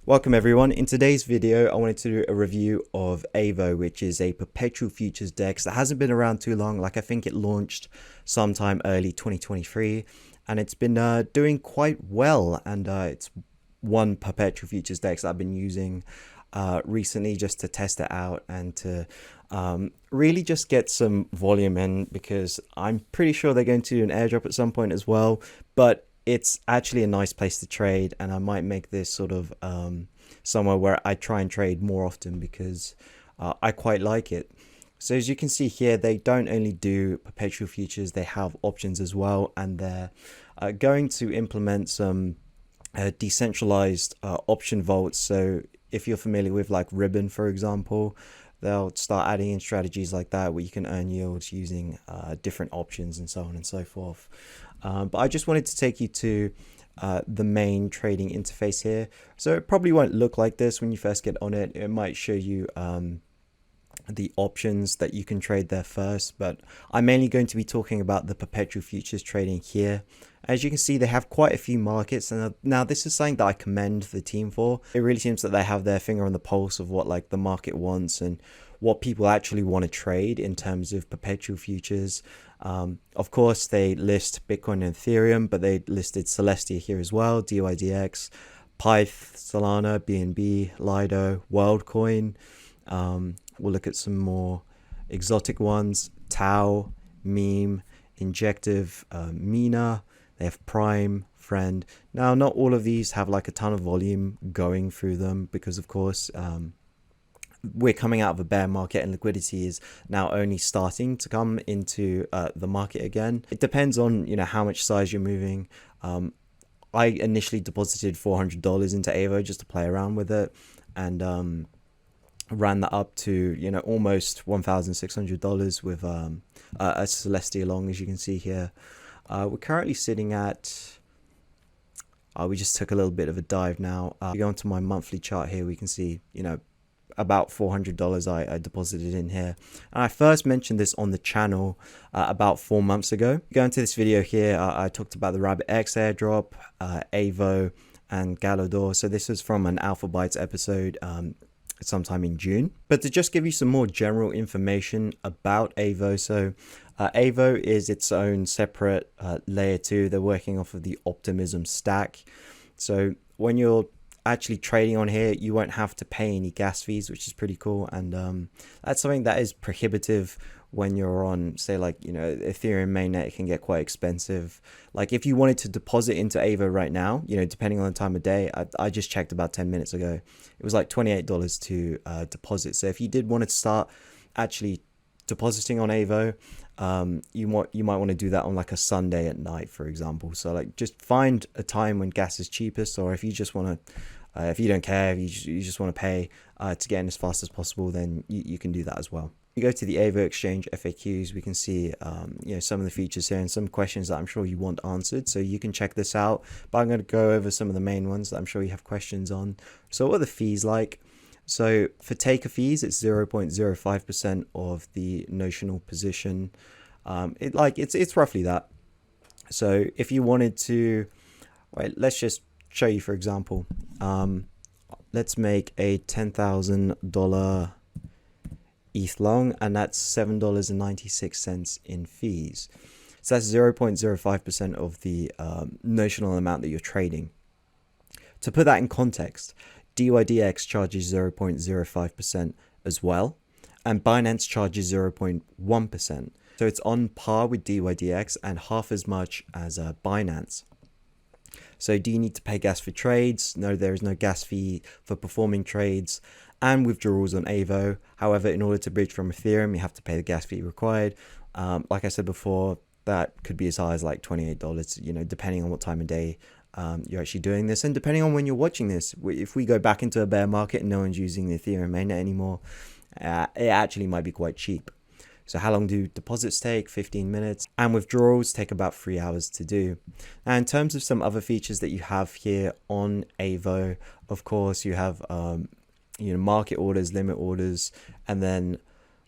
Welcome everyone. In today's video, I wanted to do a review of Aevo, which is a perpetual futures DEX that hasn't been around too long. Like I think it launched sometime early 2023 and it's been doing quite well. And it's one perpetual futures DEX that I've been using recently just to test it out and to really just get some volume in, because I'm pretty sure they're going to do an airdrop at some point as well. But it's actually a nice place to trade, and I might make this sort of somewhere where I try and trade more often because I quite like it. So as you can see here, they don't only do perpetual futures, they have options as well, and they're going to implement some decentralized option vaults. So if you're familiar with like Ribbon, for example, they'll start adding in strategies like that where you can earn yields using different options and so on and so forth. But I just wanted to take you to the main trading interface here. So it probably won't look like this when you first get on it. It might show you the options that you can trade there first, but I'm mainly going to be talking about the perpetual futures trading here. As you can see, they have quite a few markets, and now this is something that I commend the team for. It really seems that they have their finger on the pulse of what like the market wants and what people actually want to trade in terms of perpetual futures. Of course, they list Bitcoin and Ethereum, but they listed Celestia here as well, DYDX, Pyth, Solana, BNB, Lido, WorldCoin. We'll look at some more exotic ones: Tau, Meme, Injective, Mina. They have Prime, Friend. Now, not all of these have like a ton of volume going through them because, of course, we're coming out of a bear market and liquidity is now only starting to come into the market again. It depends on, how much size you're moving. I initially deposited $400 into Aevo just to play around with it, and ran that up to almost $1,600 with a Celestia long, as you can see here. We're currently sitting at we just took a little bit of a dive now. If you go onto my monthly chart here, we can see about $400 I deposited in here, and I first mentioned this on the channel about 4 months ago. Go into this video here, I talked about the Rabbit X airdrop, Aevo, and Galodor. So this was from an Alpha Bytes episode sometime in June. But to just give you some more general information about Aevo, so Aevo is its own separate layer 2. They're working off of the Optimism stack. So when you're actually trading on here, you won't have to pay any gas fees, which is pretty cool. And that's something that is prohibitive when you're on, say, like, Ethereum mainnet. It can get quite expensive. Like if you wanted to deposit into Aevo right now, depending on the time of day, I just checked about 10 minutes ago, it was like $28 to deposit. So if you did want to start actually depositing on Aevo, you might want to do that on like a Sunday at night, for example. So like just find a time when gas is cheapest, or if you just want to if you don't care, if you just want to pay to get in as fast as possible, then you can do that as well. You go to the Aevo Exchange FAQs, we can see some of the features here and some questions that I'm sure you want answered, so you can check this out. But I'm going to go over some of the main ones that I'm sure you have questions on. So what are the fees like? So for taker fees, it's 0.05% of the notional position. It's roughly that. So if you wanted to, let's just show you, for example, let's make a $10,000 ETH long, and that's $7.96 in fees. So that's 0.05% of the notional amount that you're trading. To put that in context, DYDX charges 0.05% as well, and Binance charges 0.1%. So it's on par with DYDX and half as much as Binance. So do you need to pay gas for trades? No, there is no gas fee for performing trades and withdrawals on Aevo. However, in order to bridge from Ethereum, you have to pay the gas fee required. Like I said before, that could be as high as like $28, depending on what time of day you're actually doing this, and depending on when you're watching this. If we go back into a bear market and no one's using the Ethereum mainnet anymore, it actually might be quite cheap. So how long do deposits take? 15 minutes. And withdrawals take about 3 hours to do. Now, in terms of some other features that you have here on Aevo, of course, you have market orders, limit orders, and then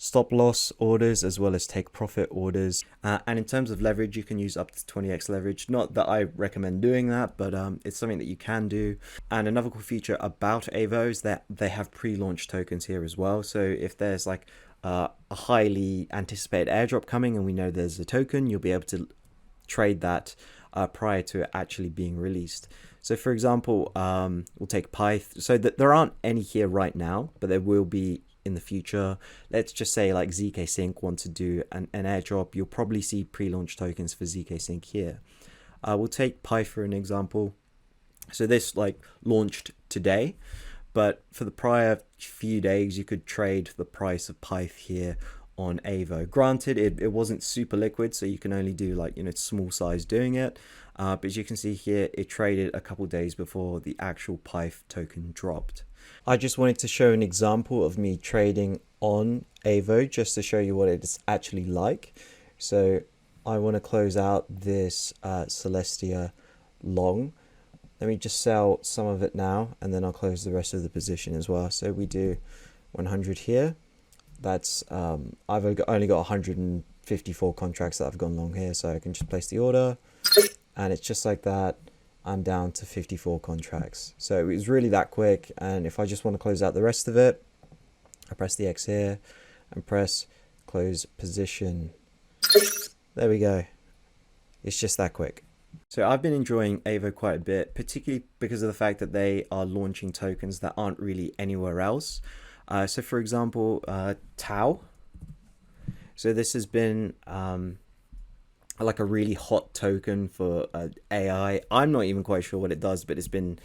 stop loss orders as well as take profit orders. And in terms of leverage, you can use up to 20x leverage. Not that I recommend doing that, but it's something that you can do. And another cool feature about Aevo is that they have pre-launch tokens here as well. So if there's like a highly anticipated airdrop coming and we know there's a token, you'll be able to trade that prior to it actually being released. So for example, we'll take Pyth. So that there aren't any here right now, but there will be in the future. Let's just say like ZK Sync want to do an airdrop. You'll probably see pre-launch tokens for ZK Sync here. We'll take Pyth for an example. So this like launched today, but for the prior few days, you could trade the price of Pyth here on Aevo. Granted, it wasn't super liquid, so you can only do like, small size doing it. But as you can see here, it traded a couple days before the actual Pyth token dropped. I just wanted to show an example of me trading on Aevo just to show you what it's actually like. So I want to close out this Celestia long. Let me just sell some of it now, and then I'll close the rest of the position as well. So we do 100 here. That's I've only got 154 contracts that I've gone long here, so I can just place the order, and it's just like that. I'm down to 54 contracts. So it was really that quick. And if I just want to close out the rest of it, I press the X here and press close position. There we go. It's just that quick. So I've been enjoying Aevo quite a bit, particularly because of the fact that they are launching tokens that aren't really anywhere else. So for example, Tau. So this has been like a really hot token for AI. I'm not even quite sure what it does, but it's been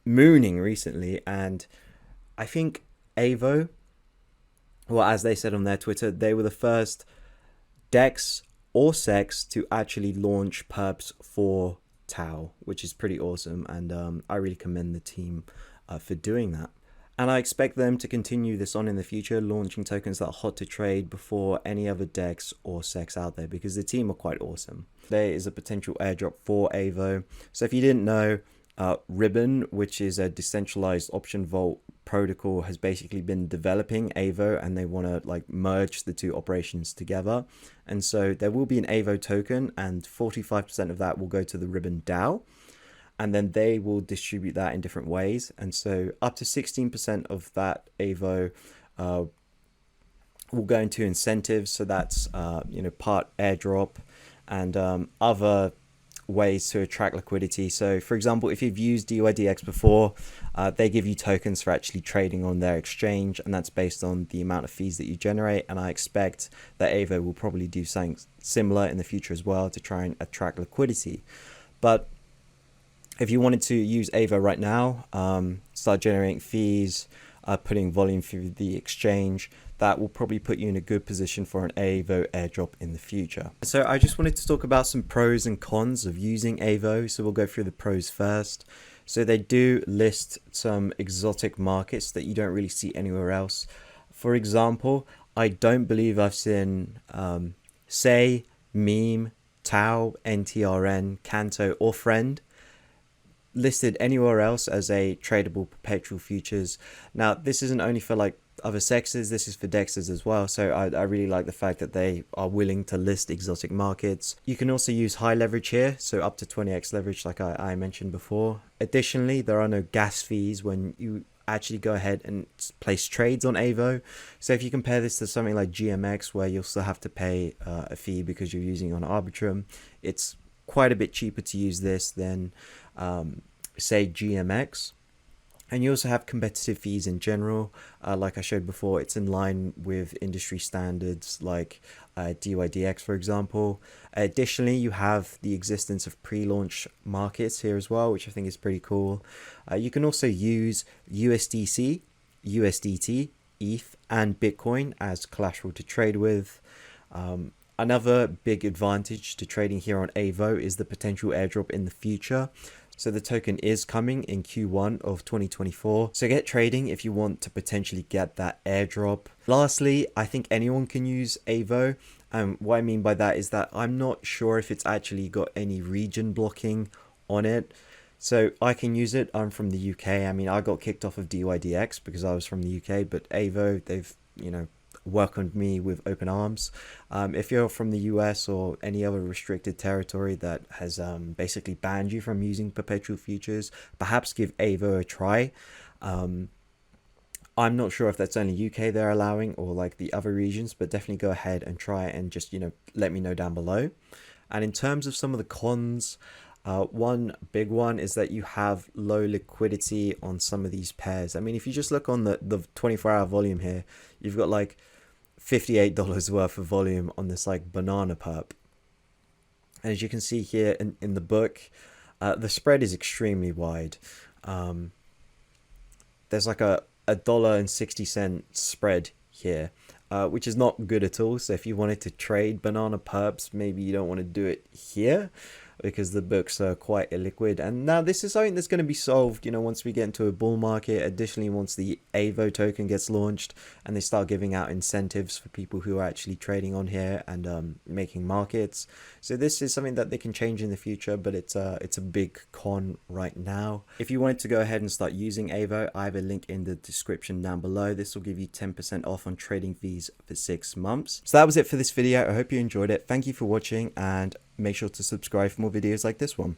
mooning recently. And I think Aevo, well, as they said on their Twitter, they were the first DEX or SEX to actually launch perps for Tau, which is pretty awesome. And I really commend the team for doing that. And I expect them to continue this on in the future, launching tokens that are hot to trade before any other DEX or SEX out there, because the team are quite awesome. There is a potential airdrop for Aevo. So if you didn't know, Ribbon, which is a decentralized option vault protocol, has basically been developing Aevo, and they want to like merge the two operations together. And so there will be an Aevo token, and 45% of that will go to the Ribbon DAO. And then they will distribute that in different ways. And so up to 16% of that Aevo will go into incentives. So that's, part airdrop and other ways to attract liquidity. So for example, if you've used DYDX before, they give you tokens for actually trading on their exchange. And that's based on the amount of fees that you generate. And I expect that Aevo will probably do something similar in the future as well to try and attract liquidity. But if you wanted to use Aevo right now, start generating fees, putting volume through the exchange, that will probably put you in a good position for an Aevo airdrop in the future. So I just wanted to talk about some pros and cons of using Aevo. So we'll go through the pros first. So they do list some exotic markets that you don't really see anywhere else. For example, I don't believe I've seen Say, Meme, Tau, NTRN, Canto, or Friend listed anywhere else as a tradable perpetual futures. Now, this isn't only for like other sexes, this is for dexes as well. So I really like the fact that they are willing to list exotic markets. You can also use high leverage here, so up to 20x leverage like I mentioned before. Additionally, there are no gas fees when you actually go ahead and place trades on Aevo. So if you compare this to something like GMX, where you'll still have to pay a fee because you're using on Arbitrum, it's quite a bit cheaper to use this than say GMX. And you also have competitive fees in general. Like I showed before, it's in line with industry standards like DYDX, for example. Additionally, you have the existence of pre-launch markets here as well, which I think is pretty cool. You can also use USDC, USDT, ETH, and Bitcoin as collateral to trade with. Another big advantage to trading here on Aevo is the potential airdrop in the future. So the token is coming in Q1 of 2024. So get trading if you want to potentially get that airdrop. Lastly, I think anyone can use Aevo. What I mean by that is that I'm not sure if it's actually got any region blocking on it. So I can use it. I'm from the UK. I mean, I got kicked off of DYDX because I was from the UK, but Aevo, they've, welcomed me with open arms. If you're from the US or any other restricted territory that has basically banned you from using perpetual futures, perhaps give Aevo a try. I'm not sure if that's only UK they're allowing or like the other regions, but definitely go ahead and try it and just, let me know down below. And in terms of some of the cons, one big one is that you have low liquidity on some of these pairs. I mean, if you just look on the 24-hour volume here, you've got like $58 worth of volume on this like banana perp. And as you can see here in the book, the spread is extremely wide. There's like a $1.60 spread here, which is not good at all. So if you wanted to trade banana perps, maybe you don't want to do it here because the books are quite illiquid. And now this is something that's going to be solved, once we get into a bull market. Additionally, once the Aevo token gets launched and they start giving out incentives for people who are actually trading on here and making markets. So this is something that they can change in the future, but it's a big con right now. If you wanted to go ahead and start using Aevo, I have a link in the description down below. This will give you 10% off on trading fees for 6 months. So that was it for this video. I hope you enjoyed it. Thank you for watching, and make sure to subscribe for more videos like this one.